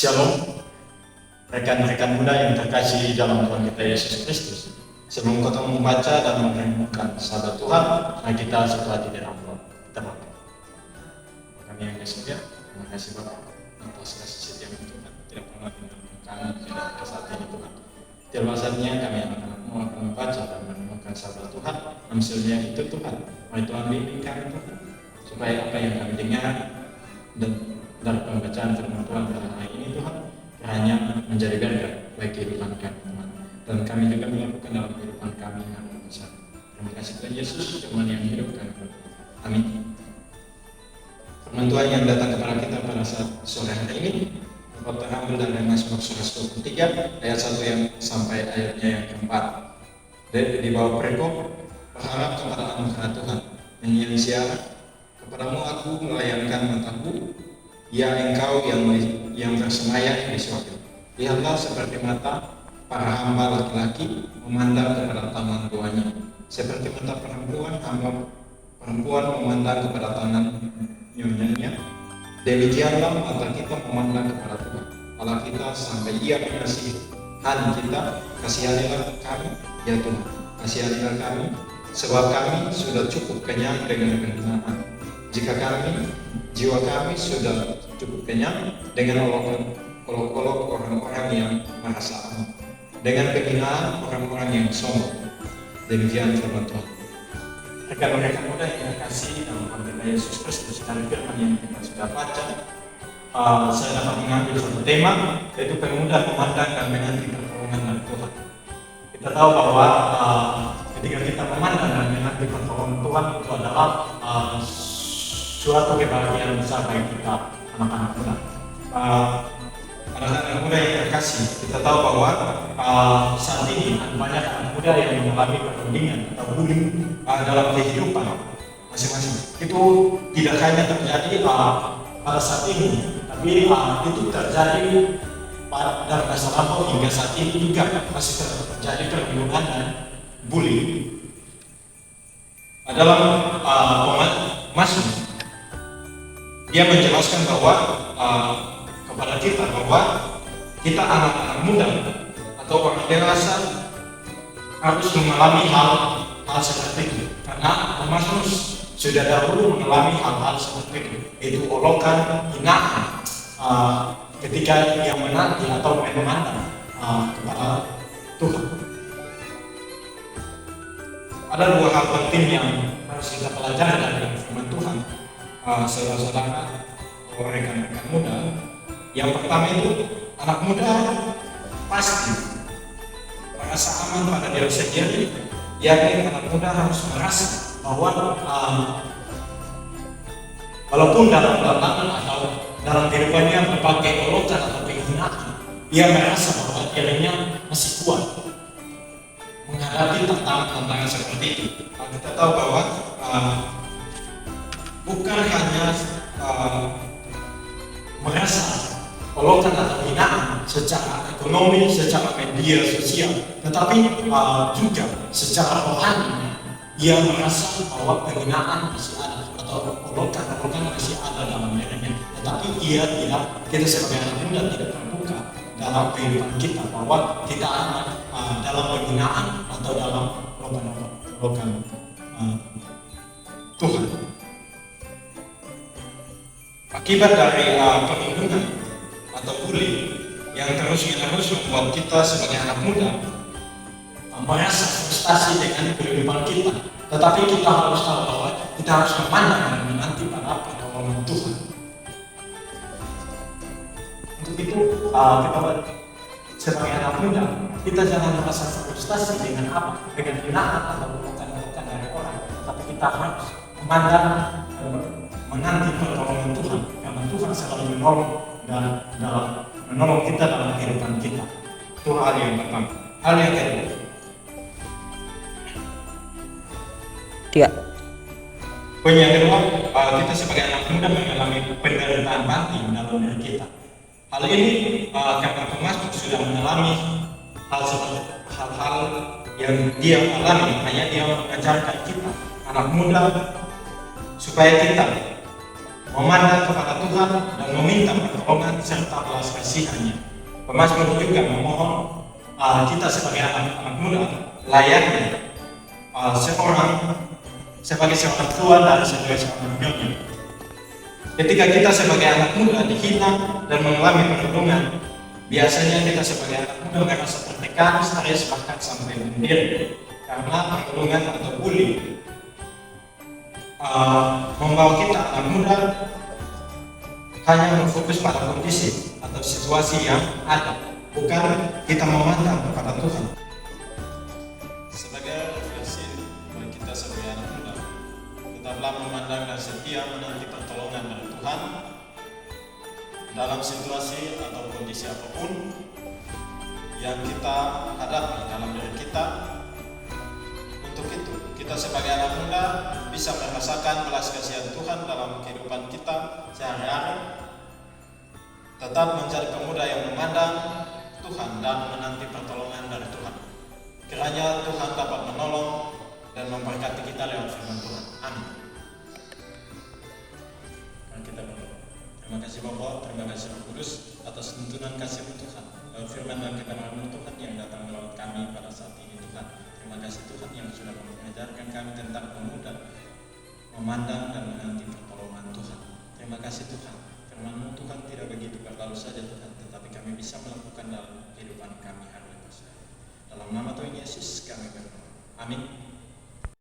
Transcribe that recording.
Shalom, rekan-rekan muda yang terkasih dalam Tuhan kita Yesus Kristus. Sebelum kita membaca dan merenungkan sabda Tuhan, mari kita satu hati di dalam doa. Kita berdoa. Kami yang setia, terima kasih Bapak atas kasih setia Tuhan. Tidak pernah meninggalkan kami pada saat ini Tuhan. Tiap saatnya kami akan membaca dan merenungkan sabda Tuhan. Maksudnya itu Tuhan. Mari Tuhan bimbing kami Tuhan, supaya apa yang kami dengar dan dari pembacaan firman Tuhan pada hari ini Tuhan hanya menjadi berkat bagi kehidupan kami Tuhan, dan kami juga melakukan dalam kehidupan kami hari ini. Terima kasih Tuhan Yesus, firman yang hidup kami berdoa. Amin. Firman Tuhan yang datang kepada kita pada saat sore hari ini dapat terambil dari Mazmur 123 ayat 1 yang sampai ayatnya yang keempat. Di bawah perikop, berharap kepada anugerah Tuhan, nyanyian siara, kepadamu aku melayangkan mataku, ya engkau yang bersemayam di surga. Lihatlah seperti mata para hamba laki-laki memandang kepada tangan tuannya, seperti mata perempuan memandang kepada tangan nyonyanya. Demikianlah mata kita memandang kepada Tuhan Allah kita sampai Ia mengasihan kita. Kasihanilah kami, ya Tuhan, kasihanilah kami, sebab kami sudah cukup kenyang dengan kehinaan. Jika jiwa kami sudah cukup kenyang dengan olok-olok orang-orang yang merasa aman, dengan penghinaan orang-orang yang sombong. Demikian firman Tuhan. Rekan-rekan muda yang kasih dalam Tuhan kita Yesus Kristus, dari firman yang kita sudah baca, saya dapat mengambil satu tema, yaitu pemuda memandang dan menanti pertolongan dari Tuhan. Kita tahu bahwa ketika kita memandang dan menanti pertolongan Tuhan, itu adalah suatu kebahagiaan besar bagi kita anak-anak muda. Anak-anak muda yang terkasih, kita tahu bahwa saat ini banyak anak muda yang mengalami perundingan atau bullying dalam kehidupan masing-masing. Itu tidak hanya terjadi pada saat ini, tapi itu terjadi dari masa lampau hingga saat ini juga masih terjadi perundingan dan bullying. Dalam Mazmur, dia menjelaskan bahwa kepada kita bahwa kita anak-anak muda atau orang dewasa harus mengalami hal seperti itu, karena Mazmur sudah dahulu mengalami hal seperti itu olokan, hinaan ketika dia menanti atau memandang kepada Tuhan. Ada dua hal penting yang harus kita pelajari dari firman Tuhan, saudara-saudara, rekan-rekan muda. Yang pertama itu, anak muda pasti merasa aman pada diri sendiri, yakni anak muda harus merasa bahwa walaupun dalam tantangan atau dalam kehidupannya berbagai olokan atau penghinaan, ia merasa bahwa dirinya masih kuat menghadapi tantangan seperti itu. Kita tahu bahwa bukan hanya merasa olokan atau hinaan secara ekonomi, secara media sosial, tetapi juga secara rohani ia merasa bahwa penghinaan masih ada atau olokan masih ada dalam dirinya. Tetapi kita sebagai anak muda tidak terbuka dalam kehidupan kita bahwa kita ada dalam penghinaan atau dalam olokan Tuhan. Akibat dari perundungan atau bully yang terus-menerus membuat kita sebagai anak muda merasa frustasi dengan kehidupan kita, tetapi kita harus tahu bahwa kita harus memandang dan menanti pada pertolongan Tuhan. Untuk itu kita sebagai anak muda, kita jangan merasa frustasi dengan apa, dengan hinaan atau bukan dari orang, tapi kita harus memandang menanti pertolongan Tuhan, karena Tuhan selalu menolong dan menolong kita dalam kehidupan kita. Itu hal yang pertama. Hal yang kedua, poin yang kedua, kita sebagai anak muda mengalami penderitaan batin dalam diri kita. Hal ini karena Mazmur sudah mengalami hal-hal yang dia alami, hanya dia mengajarkan kita anak muda supaya kita memandang kepada Tuhan dan meminta pertolongan serta belas kasihannya. Pemazmur juga memohon kita sebagai anak-anak muda layaknya sebagai seorang tua dan sebagai seorang nyonya. Ketika kita sebagai anak muda dihina dan mengalami perundungan, biasanya kita sebagai anak muda merasa tertekan, stres, bahkan sampai bunuh diri karena perundungan atau bully membawa kita anak muda hanya berfokus pada kondisi atau situasi yang ada, bukan kita memandang kepada Tuhan. Sebagai refleksi bagi kita sebagai anak muda, tetaplah memandang dan setia menanti pertolongan dari Tuhan dalam situasi atau kondisi apapun yang kita hadapi dalam diri kita. Untuk itu, kita sebagai anak muda bisa merasakan belas kasihan Tuhan dalam kehidupan kita sehari-hari. Tetap menjadi pemuda yang memandang Tuhan dan menanti pertolongan dari Tuhan. Kiranya Tuhan dapat menolong dan memberkati kita lewat firman Tuhan. Amin. Mari kita berdoa. Terima kasih Bapa, terima kasih Roh Kudus atas tuntunan kasih Tuhan, firman dan kebenaran Tuhan yang datang melalui kami pada saat ini Tuhan. Terima kasih Tuhan yang sudah mengajarkan kami tentang pemuda memandang dan menanti pertolongan Tuhan. Terima kasih Tuhan. Firman-Mu Tuhan tidak begitu berlalu saja Tuhan, tetapi kami bisa melakukan dalam kehidupan kami hari-hari. Dalam nama Tuhan Yesus kami berdoa. Amin.